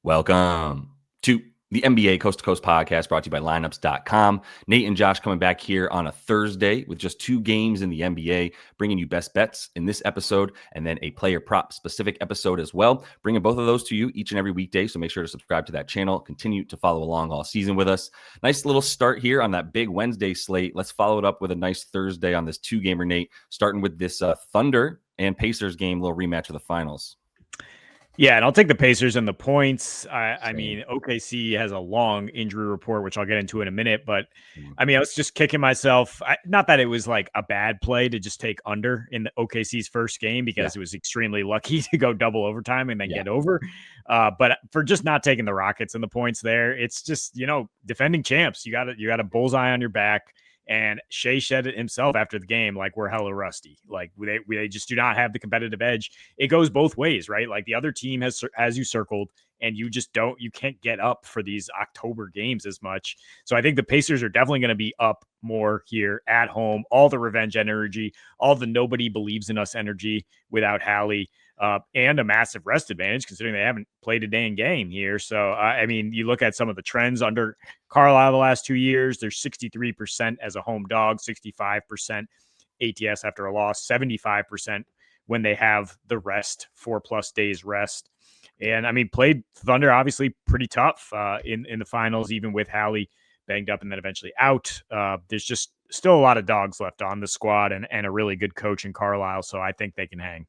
Welcome to the NBA Coast to Coast podcast brought to you by lineups.com. Nate and Josh coming back here on a Thursday with just 2 games in the NBA, bringing you best bets in this episode and then a player prop specific episode as well. Bringing both of those to you each and every weekday. So make sure to subscribe to that channel. Continue to follow along all season with us. Nice little start here on that big Wednesday slate. Let's follow it up with a nice Thursday on this 2-gamer, Nate, starting with this Thunder and Pacers game, little rematch of the finals. Yeah, and I'll take the Pacers and the points. I mean, OKC has a long injury report, which I'll get into in a minute. But I mean, I was just kicking myself. Not that it was like a bad play to just take under in the OKC's first game because it was extremely lucky to go double overtime and then get over. But for just not taking the Rockets and the points there, it's just, defending champs. You got a bullseye on your back. And Shea said it himself after the game, like, we're hella rusty. Like, they just do not have the competitive edge. It goes both ways, right? Like, the other team has you circled, and you can't get up for these October games as much. So I think the Pacers are definitely going to be up more here at home. All the revenge energy, all the nobody believes in us energy without Hallie. And a massive rest advantage considering they haven't played a dang game here. So, I mean, you look at some of the trends under Carlisle the last 2 years, they're 63% as a home dog, 65% ATS after a loss, 75% when they have the rest, 4+ days rest. And I mean, played Thunder obviously pretty tough in the finals, even with Hallie banged up and then eventually out. There's just still a lot of dogs left on the squad and a really good coach in Carlisle. So I think they can hang.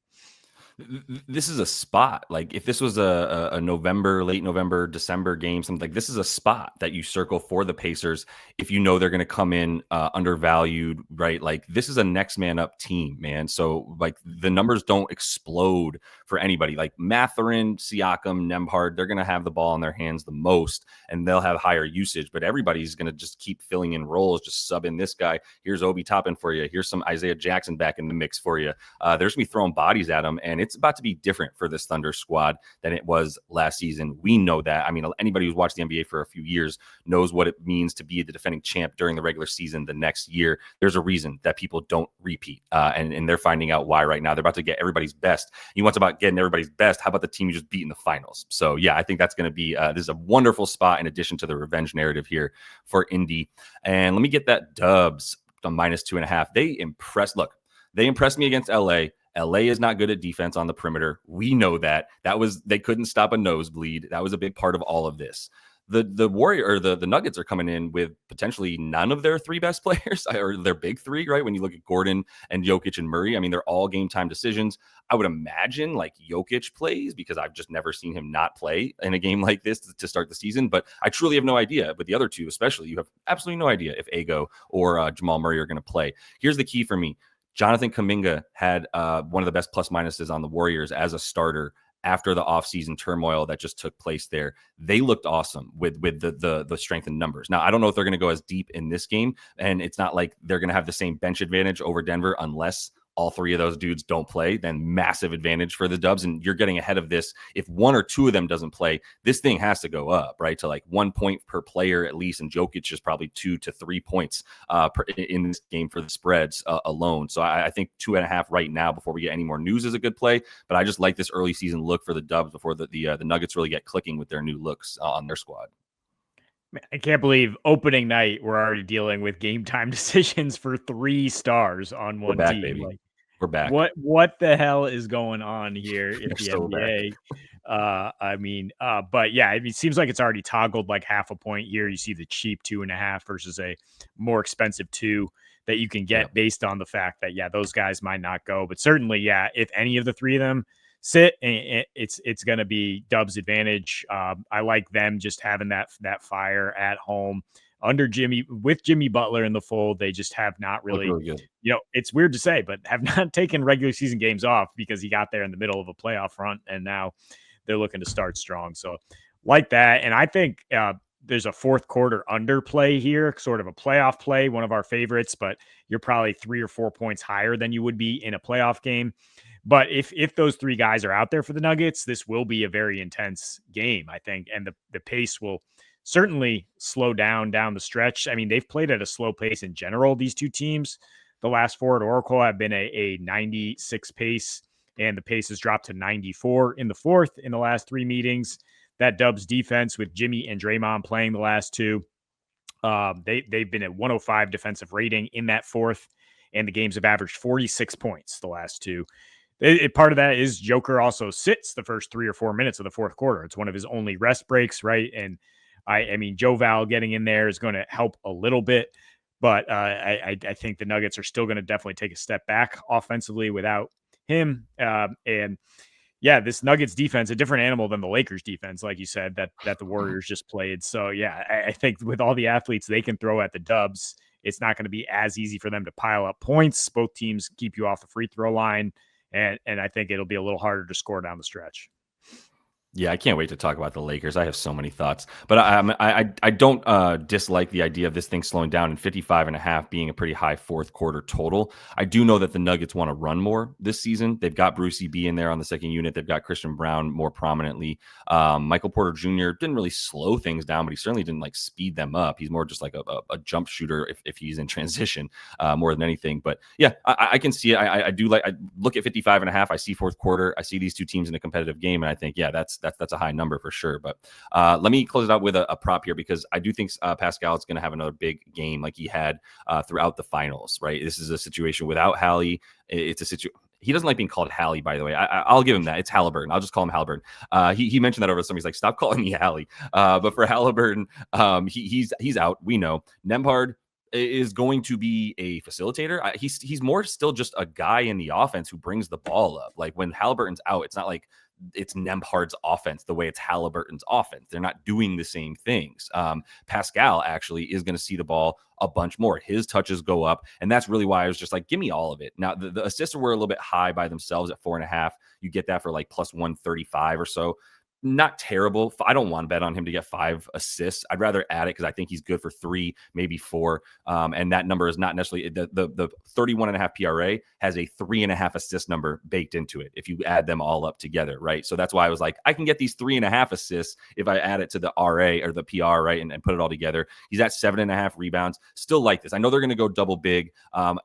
This is a spot. Like if this was a November, late November, December game, something like this is a spot that you circle for the Pacers if you know they're going to come in undervalued, right? Like this is a next man up team, man. So like the numbers don't explode for anybody. Like Mathurin, Siakam, Nembhard, they're going to have the ball in their hands the most, and they'll have higher usage. But everybody's going to just keep filling in roles, just sub in this guy. Here's Obi Toppin for you. Here's some Isaiah Jackson back in the mix for you. There's going to be throwing bodies at them, and it's about to be different for this Thunder squad than it was last season. We know that. I mean, anybody who's watched the NBA for a few years knows what it means to be the defending champ during the regular season the next year. There's a reason that people don't repeat, and they're finding out why right now. They're about to get everybody's best. You want about getting everybody's best. How about the team you just beat in the finals? So, yeah, I think that's going to be this is a wonderful spot in addition to the revenge narrative here for Indy. And let me get that Dubs on -2.5. They impressed me against LA. LA is not good at defense on the perimeter. We know that. They couldn't stop a nosebleed. That was a big part of all of this. The Warrior or the Nuggets are coming in with potentially none of their 3 best players or their big 3, right? When you look at Gordon and Jokic and Murray, I mean, they're all game time decisions. I would imagine like Jokic plays because I've just never seen him not play in a game like this to start the season. But I truly have no idea. But the other 2, especially, you have absolutely no idea if Ago or Jamal Murray are going to play. Here's the key for me. Jonathan Kuminga had one of the best plus minuses on the Warriors as a starter after the offseason turmoil that just took place there. They looked awesome with the strength in numbers. Now, I don't know if they're going to go as deep in this game, and it's not like they're going to have the same bench advantage over Denver unless all 3 of those dudes don't play. Then massive advantage for the Dubs, and you're getting ahead of this. If 1 or 2 of them doesn't play, this thing has to go up, right, to like 1 point per player at least, and Jokic is probably 2 to 3 points in this game for the spreads alone. So I think 2.5 right now before we get any more news is a good play, but I just like this early season look for the Dubs before the Nuggets really get clicking with their new looks on their squad. I can't believe opening night we're already dealing with game time decisions for 3 stars on one back, team. baby. Like, we're back. What the hell is going on here in the so NBA? But yeah, it seems like it's already toggled like half a point here. You see the cheap 2.5 versus a more expensive 2 that you can get based on the fact that, those guys might not go. But certainly, if any of the 3 of them sit, it's going to be Dubs advantage. I like them just having that fire at home under Jimmy, with Jimmy Butler in the fold. They just have not really it's weird to say, but have not taken regular season games off because he got there in the middle of a playoff run, and now they're looking to start strong. So like that. And I think there's a 4th quarter underplay here, sort of a playoff play, one of our favorites, but you're probably 3 or 4 points higher than you would be in a playoff game. But if those 3 guys are out there for the Nuggets, this will be a very intense game, I think. And the pace will certainly slow down the stretch. I mean, they've played at a slow pace in general, these 2 teams. The last 4 at Oracle have been a 96 pace, and the pace has dropped to 94 in the 4th in the last 3 meetings. that Dubs defense with Jimmy and Draymond playing the last two. They've been at 105 defensive rating in that fourth, and the games have averaged 46 points the last two. Part of that is Joker also sits the first 3 or 4 minutes of the fourth quarter. It's one of his only rest breaks, right? And I mean, Joe Val getting in there is going to help a little bit, but I think the Nuggets are still going to definitely take a step back offensively without him. And yeah, this Nuggets defense, a different animal than the Lakers defense, like you said, that the Warriors just played. So yeah, I think with all the athletes they can throw at the Dubs, it's not going to be as easy for them to pile up points. Both teams keep you off the free throw line, and I think it'll be a little harder to score down the stretch. Yeah, I can't wait to talk about the Lakers. I have so many thoughts, but I don't dislike the idea of this thing slowing down and 55.5 being a pretty high fourth quarter total. I do know that the Nuggets want to run more this season. They've got Brucey B in there on the second unit. They've got Christian Brown more prominently. Michael Porter Jr. didn't really slow things down, but he certainly didn't like speed them up. He's more just like a jump shooter if he's in transition more than anything. But yeah, I can see it. I do like, I look at 55.5. I see fourth quarter. I see these two teams in a competitive game, and I think, yeah, that's a high number for sure. But let me close it out with a prop here, because I do think Pascal is going to have another big game like he had throughout the finals, right? This is a situation without Hallie. It's a situation. He doesn't like being called Hallie, by the way. I'll give him that. It's Halliburton. I'll just call him Halliburton. He mentioned that over something. He's like, stop calling me Hallie. But for Halliburton, he's out. We know. Nembhard is going to be a facilitator. He's more still just a guy in the offense who brings the ball up. Like when Halliburton's out, it's not like it's Nembhard's offense the way it's Halliburton's offense. They're not doing the same things. Pascal actually is going to see the ball a bunch more. His touches go up, and that's really why I was just like, give me all of it. Now, the assists were a little bit high by themselves at 4.5. You get that for like plus 135 or so. Not terrible. I don't want to bet on him to get 5 assists. I'd rather add it because I think he's good for 3, maybe 4. And that number is not necessarily the 31.5 PRA has a 3.5 assist number baked into it if you add them all up together, right? So that's why I was like, I can get these 3.5 assists if I add it to the RA or the PR, right? And put it all together. He's at 7.5 rebounds. Still like this. I know they're going to go double big.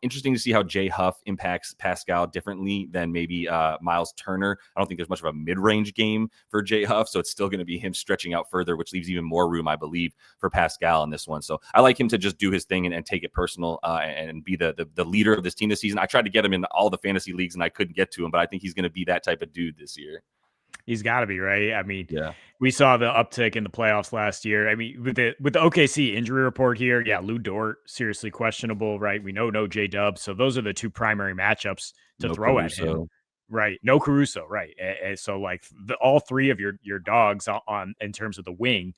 Interesting to see how Jay Huff impacts Pascal differently than maybe Miles Turner. I don't think there's much of a mid-range game for Jay Huff, so it's still going to be him stretching out further, which leaves even more room, I believe, for Pascal in this one. So I like him to just do his thing and take it personal and be the leader of this team this season. I tried to get him in all the fantasy leagues and I couldn't get to him, but I think he's going to be that type of dude this year. He's got to be, right? I mean, yeah, we saw the uptick in the playoffs last year. I mean, with the OKC injury report here, yeah, Lou Dort seriously questionable, right? We know no J-Dub, so those are the two primary matchups to throw Caruso. at him. Right. No Caruso. Right. And so like all 3 of your dogs on in terms of the wing,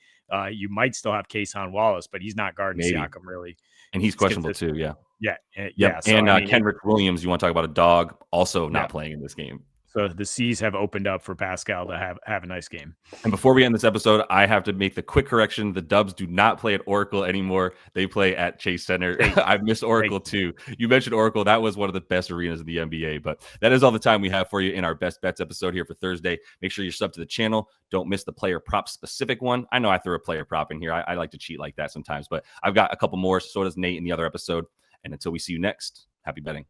you might still have Kason Wallace, but he's not guarding Siakam really. And he's questionable too. Yeah. Yeah. Yep. Yeah. So, and Kenrich Williams, you want to talk about a dog, also not playing in this game. So the C's have opened up for Pascal to have a nice game. And before we end this episode, I have to make the quick correction. The Dubs do not play at Oracle anymore. They play at Chase Center. I've missed Oracle too. You mentioned Oracle. That was one of the best arenas in the NBA. But that is all the time we have for you in our Best Bets episode here for Thursday. Make sure you're subbed to the channel. Don't miss the player prop specific one. I know I threw a player prop in here. I like to cheat like that sometimes. But I've got a couple more. So does Nate in the other episode. And until we see you next, happy betting.